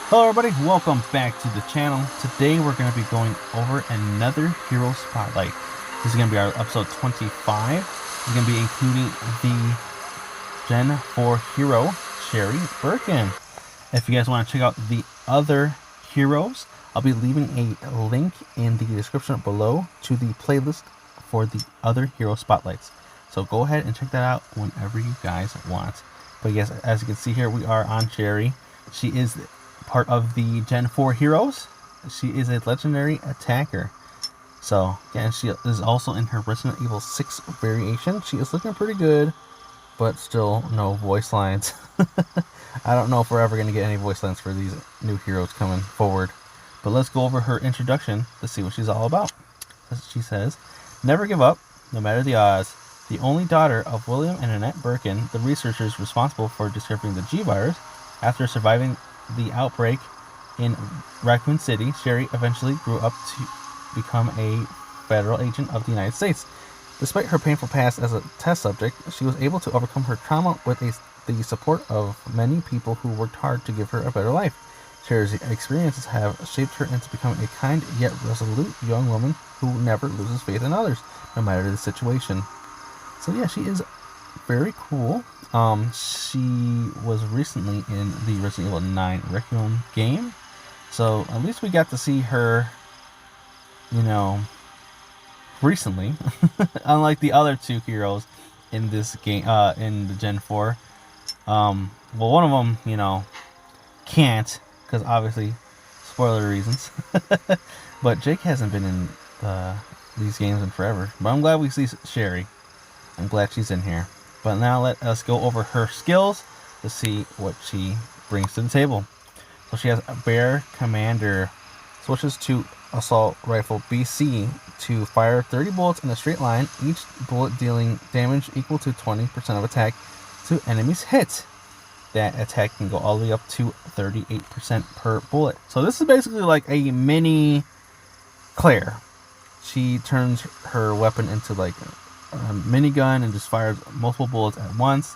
Hello everybody, welcome back to the channel. Today we're going to be going over another hero spotlight. This is going to be our episode 25. We're going to be including the Gen 4 hero, Sherry Birkin. If you guys want to check out the other heroes, I'll be leaving a link in the description below to the playlist for the other hero spotlights. So go ahead and check that out whenever you guys want. But yes, as you can see here, we are on Sherry. She is part of the Gen 4 heroes. She is a legendary attacker. So, yeah, she is also in her Resident Evil 6 variation. She is looking pretty good, but still no voice lines. I don't know if we're ever going to get any voice lines for these new heroes coming forward. But let's go over her introduction to see what she's all about. She says, "Never give up, no matter the odds. The only daughter of William and Annette Birkin, the researchers responsible for discovering the G-Virus, after surviving the outbreak in Raccoon City, Sherry eventually grew up to become a federal agent of the United States. Despite her painful past as a test subject, she was able to overcome her trauma with the support of many people who worked hard to give her a better life. Sherry's experiences have shaped her into becoming a kind yet resolute young woman who never loses faith in others, no matter the situation." So yeah, she is very cool. She was recently in the Resident Evil 9 Requiem game. So at least we got to see her, recently. Unlike the other two heroes in this game, in the Gen 4. Well, one of them, can't, because obviously, spoiler reasons. But Jake hasn't been in these games in forever. But I'm glad we see Sherry. I'm glad she's in here. But now let us go over her skills to see what she brings to the table. So she has a Bear Commander. Switches to Assault Rifle BC to fire 30 bullets in a straight line, each bullet dealing damage equal to 20% of attack to enemies hit. That attack can go all the way up to 38% per bullet. So this is basically like a mini Claire. She turns her weapon into like a minigun and just fires multiple bullets at once.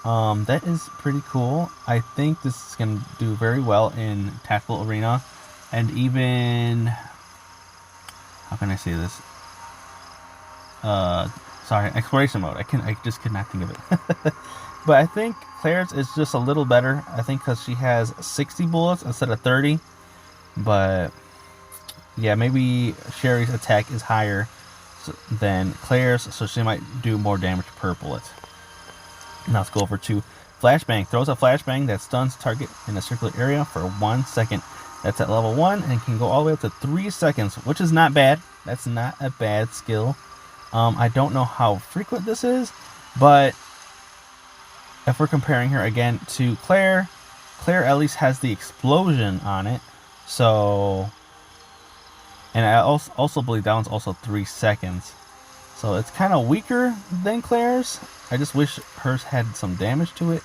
That is pretty cool. I think this is going to do very well in tactical arena, and even, how can I say this? Sorry, exploration mode. I just could not think of it. But I think Claire's is just a little better. I think because she has 60 bullets instead of 30. But yeah, maybe Sherry's attack is higher than Claire's, so she might do more damage per bullet. Now let's go over to Flashbang. Throws a flashbang that stuns target in a circular area for 1 second. That's at level 1 and can go all the way up to 3 seconds, which is not bad. That's not a bad skill. I don't know how frequent this is, but if we're comparing her again to Claire, Claire at least has the explosion on it. So, and I also believe that one's also 3 seconds. So it's kind of weaker than Claire's. I just wish hers had some damage to it.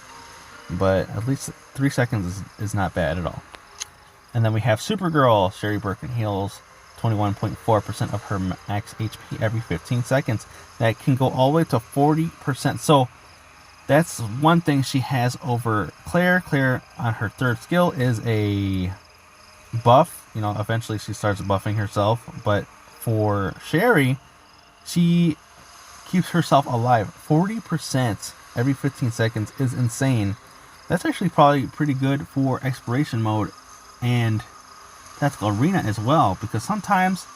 But at least 3 seconds is not bad at all. And then we have Supergirl. Sherry Birkin heals 21.4% of her max HP every 15 seconds. That can go all the way to 40%. So that's one thing she has over Claire. Claire, on her third skill, is a buff. Eventually she starts buffing herself. But for Sherry, she keeps herself alive. 40% every 15 seconds is insane. That's actually probably pretty good for exploration mode and tactical arena as well, because sometimes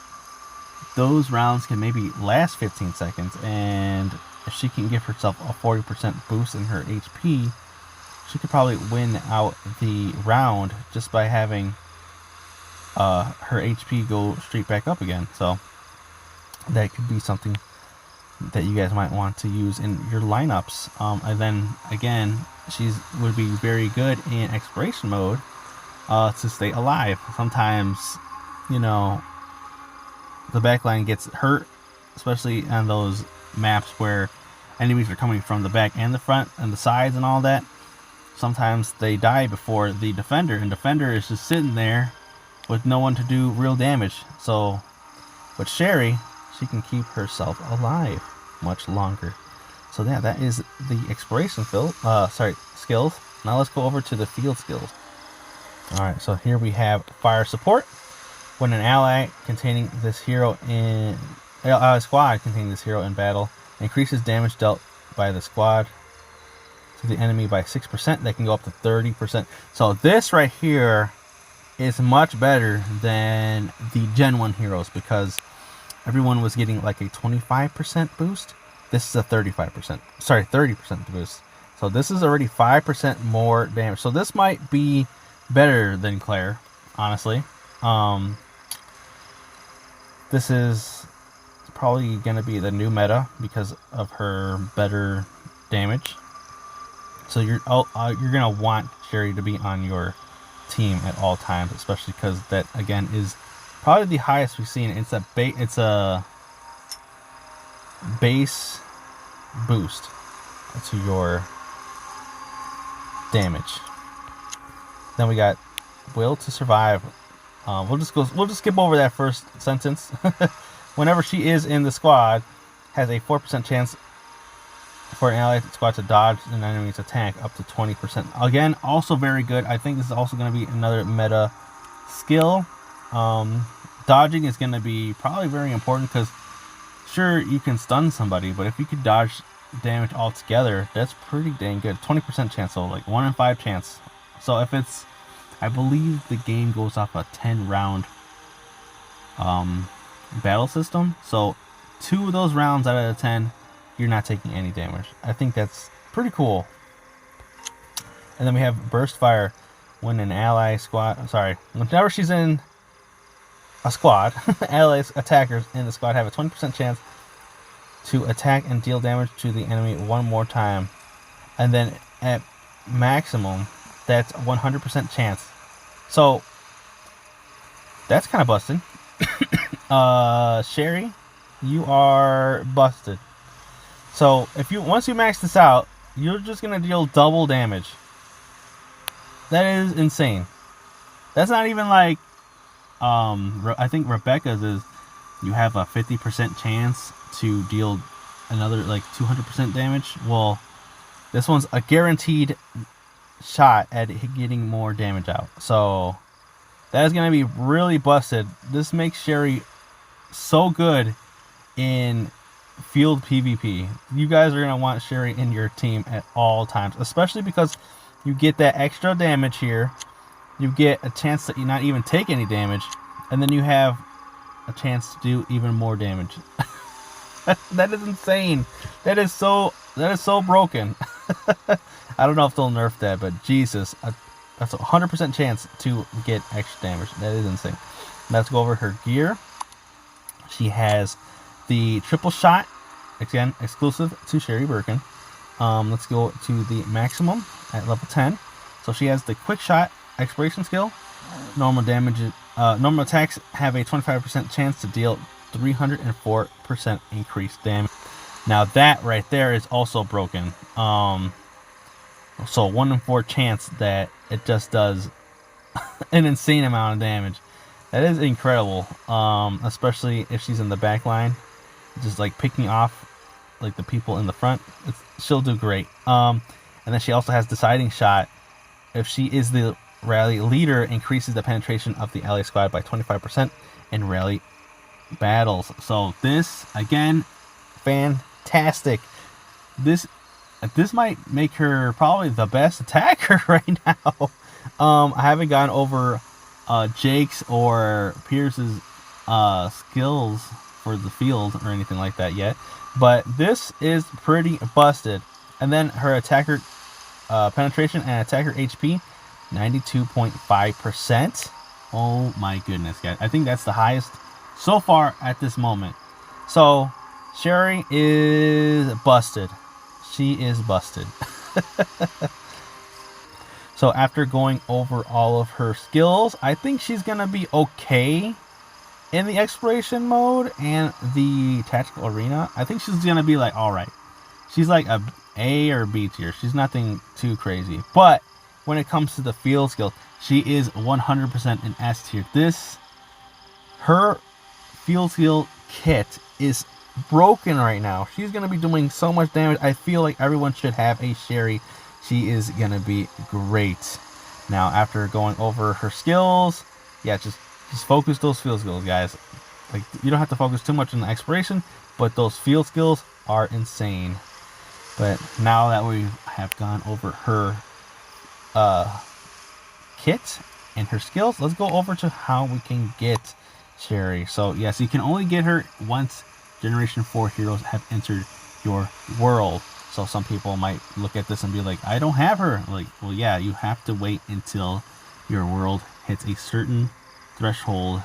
those rounds can maybe last 15 seconds, and if she can give herself a 40% boost in her HP, she could probably win out the round just by having her HP go straight back up again. So that could be something that you guys might want to use in your lineups. And then again, she would be very good in exploration mode to stay alive. Sometimes, the backline gets hurt, especially on those maps where enemies are coming from the back and the front and the sides and all that. Sometimes they die before the defender, and defender is just sitting there with no one to do real damage. So, but Sherry, she can keep herself alive much longer. So yeah, that is the exploration skills. Now let's go over to the field skills. Alright, so here we have fire support. When an ally containing this hero in squad containing this hero in battle increases damage dealt by the squad to the enemy by 6%, they can go up to 30%. So this right here is much better than the Gen 1 heroes because everyone was getting like a 25% boost. This is a 35%. Sorry, 30% boost. So this is already 5% more damage. So this might be better than Claire, honestly. This is probably going to be the new meta because of her better damage. So you're going to want Sherry to be on your team at all times, especially because that again is probably the highest we've seen. It's a base boost to your damage. Then we got will to survive. We'll just skip over that first sentence. Whenever she is in the squad, has a 4% chance for an allied squad to dodge an enemy's attack, up to 20%. Again, also very good. I think this is also going to be another meta skill. Dodging is going to be probably very important because sure, you can stun somebody, but if you could dodge damage altogether, that's pretty dang good. 20% chance, so like 1 in 5 chance. So if it's, I believe the game goes off a 10 round battle system. So 2 of those rounds out of the 10, you're not taking any damage. I think that's pretty cool. And then we have burst fire. When an ally squad, whenever she's in a squad, allies attackers in the squad have a 20% chance to attack and deal damage to the enemy 1 more time. And then at maximum, that's 100% chance. So that's kind of busted. Sherry, you are busted. So if once you max this out, you're just gonna deal double damage. That is insane. That's not even like I think Rebecca's is you have a 50% chance to deal another like 200% damage. Well, this one's a guaranteed shot at getting more damage out. So that is going to be really busted. This makes Sherry so good in field PvP. You guys are going to want Sherry in your team at all times, especially because you get that extra damage here. You get a chance that you not even take any damage, and then you have a chance to do even more damage. That is insane. That is so broken. I don't know if they'll nerf that, but Jesus, that's a 100% chance to get extra damage. That is insane. Let's go over her gear. She has the triple shot, again exclusive to Sherry Birkin. Let's go to the maximum at level 10. So she has the quick shot exploration skill. Normal damage, normal attacks have a 25% chance to deal 304% increased damage. Now that right there is also broken. So 1 in 4 chance that it just does an insane amount of damage. That is incredible. Especially if she's in the back line, just like picking off like the people in the front. She'll do great. And then she also has deciding shot. If she is the rally leader, increases the penetration of the ally squad by 25% in rally battles. So this again, fantastic. This might make her probably the best attacker right now. I haven't gone over Jake's or Pierce's skills for the field or anything like that yet, but this is pretty busted. And then her attacker penetration and attacker HP 92.5%. Oh my goodness, guys. I think that's the highest so far at this moment. So Sherry is busted. She is busted. So after going over all of her skills, I think she's gonna be okay in the exploration mode and the tactical arena. I think she's gonna be like alright. She's like a A or B tier. She's nothing too crazy. But when it comes to the field skills, she is 100% an S tier. Her field skill kit is broken right now. She's going to be doing so much damage. I feel like everyone should have a Sherry. She is going to be great. Now, after going over her skills, yeah, just focus those field skills, guys. Like, you don't have to focus too much on the exploration, but those field skills are insane. But now that we have gone over her kit and her skills, let's go over to how we can get Sherry. So yes, you can only get her once Generation 4 heroes have entered your world. So some people might look at this and be like, I don't have her. Like, well, yeah, you have to wait until your world hits a certain threshold.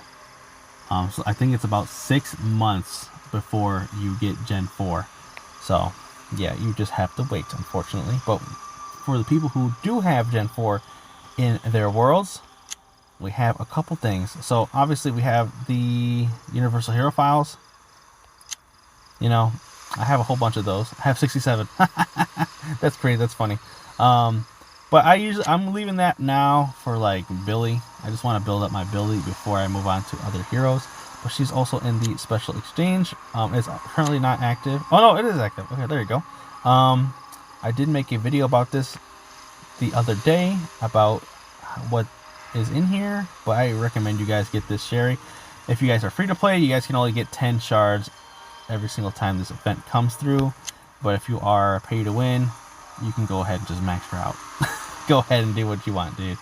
So I think it's about 6 months before you get Gen 4. So yeah, you just have to wait, unfortunately. But for the people who do have Gen 4 in their worlds, we have a couple things. So obviously we have the Universal Hero Files. You know, I have a whole bunch of those. I have 67. That's crazy. That's funny. But I'm leaving that now for like Billy. I just want to build up my Billy before I move on to other heroes. But she's also in the special exchange. It's currently not active. Oh no, it is active. Okay, there you go. I did make a video about this the other day about what is in here, but I recommend you guys get this Sherry. If you guys are free to play, you guys can only get 10 shards every single time this event comes through. But if you are pay to win, you can go ahead and just max her out. Go ahead and do what you want, dude.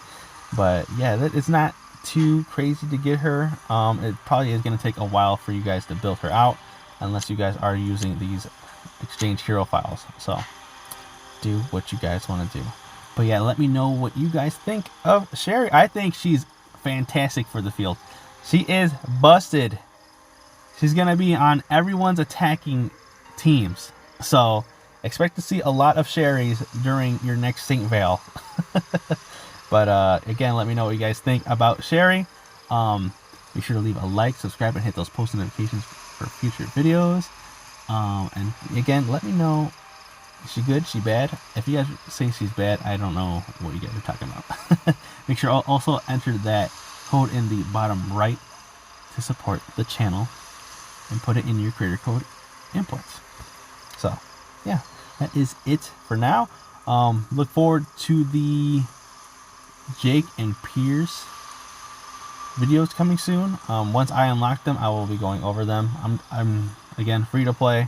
But yeah, it's not too crazy to get her. It probably is going to take a while for you guys to build her out, unless you guys are using these exchange hero files. So do what you guys want to do. But yeah, let me know what you guys think of Sherry. I think she's fantastic for the field. She is busted. She's going to be on everyone's attacking teams. So expect to see a lot of Sherrys during your next St. Vale. But again, let me know what you guys think about Sherry. Be sure to leave a like, subscribe, and hit those post notifications for future videos. And again, let me know, is she good, she bad? If you guys say she's bad, I don't know what you guys are talking about. Make sure also enter that code in the bottom right to support the channel, and put it in your creator code inputs. So yeah, that is it for now. Look forward to the Jake and Pierce videos coming soon. Once I unlock them, I will be going over them. I'm again free to play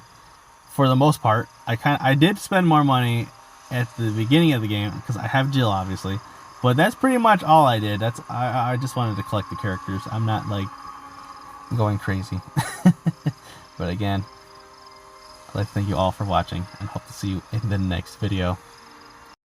for the most part. I did spend more money at the beginning of the game because I have Jill, obviously, but that's pretty much all I did. I just wanted to collect the characters. I'm not like going crazy. But again, I'd like to thank you all for watching and hope to see you in the next video.